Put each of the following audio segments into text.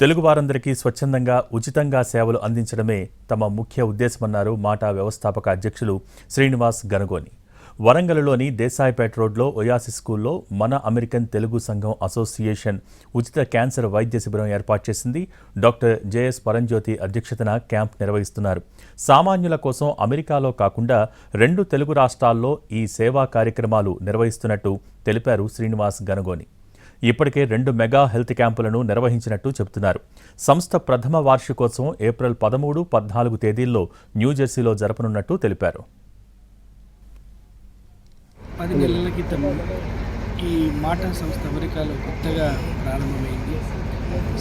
తెలుగు వారందరికీ స్వచ్ఛందంగా ఉచితంగా సేవలు అందించడమే తమ ముఖ్య ఉద్దేశమన్నారు మాటా వ్యవస్థాపక అధ్యక్షులు శ్రీనివాస్ గనగోని. వరంగల్లోని దేశాయిపేట రోడ్లో ఒయాసిస్ స్కూల్లో మన అమెరికన్ తెలుగు సంఘం అసోసియేషన్ ఉచిత క్యాన్సర్ వైద్య శిబిరం ఏర్పాటు చేసింది. డాక్టర్ జేఎస్ పరంజ్యోతి అధ్యక్షతన క్యాంప్ నిర్వహిస్తున్నారు. సామాన్యుల కోసం అమెరికాలో కాకుండా 2 తెలుగు రాష్ట్రాల్లో ఈ సేవా కార్యక్రమాలు నిర్వహిస్తున్నట్టు తెలిపారు శ్రీనివాస్ గనగోని. ఇప్పటికే 2 మెగా హెల్త్ క్యాంపులను నిర్వహించినట్టు చెబుతున్నారు. సంస్థ ప్రథమ వార్షికోత్సవం ఏప్రిల్ 13, 14 తేదీల్లో న్యూజెర్సీలో జరపనున్నట్టు తెలిపారు. 10 నెలల క్రితం ఈ మాటా సంస్థ అమెరికాలో కొత్తగా ప్రారంభమైంది.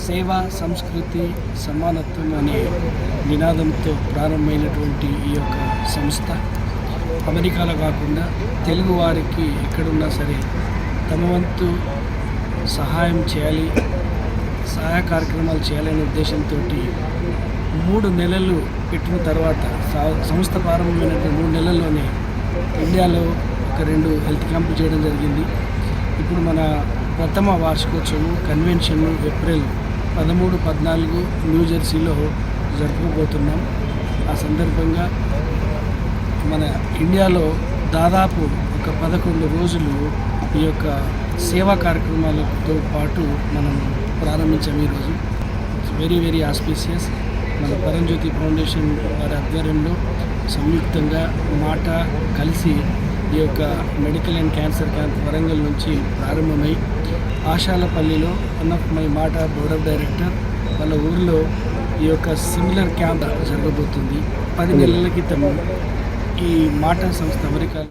సేవ, సంస్కృతి, సమానత్వం అనే నినాదంతో ప్రారంభమైనటువంటి ఈ యొక్క సంస్థ అమెరికాలో కాకుండా తెలుగు వారికి ఎక్కడున్నా సరే తమ వంతు సహాయం చేయాలి, సహాయ కార్యక్రమాలు చేయాలనే ఉద్దేశంతో 3 నెలలు పెట్టిన తర్వాత సంస్థ ప్రారంభమైనటువంటి 3 నెలల్లోనే ఇండియాలో ఒక 2 హెల్త్ క్యాంపులు చేయడం జరిగింది. ఇప్పుడు మన ప్రథమ వార్షికోత్సవం కన్వెన్షన్ ఏప్రిల్ 13, 14 న్యూజెర్సీలో జరుపుకోబోతున్నాం. ఆ సందర్భంగా మన ఇండియాలో దాదాపు ఒక 11 రోజులు ఈ యొక్క సేవా కార్యక్రమాలతో పాటు మనం ప్రారంభించాము. ఈరోజు వెరీ వెరీ ఆస్పీషియస్. మన పరంజ్యోతి ఫౌండేషన్ వారి ఆధ్వర్యంలో సంయుక్తంగా మాటా కలిసి ఈ యొక్క medical and cancer camp Warangal నుంచి ప్రారంభమై ఆశాలపల్లిలో వన్ ఆఫ్ మై మాటా బోర్డ్ ఆఫ్ డైరెక్టర్ వాళ్ళ ఊరిలో ఈ యొక్క సిమిలర్ క్యాంప్ జరగబోతుంది. 10 నెలల క్రితం ఈ మాటా సంస్థ అమెరికా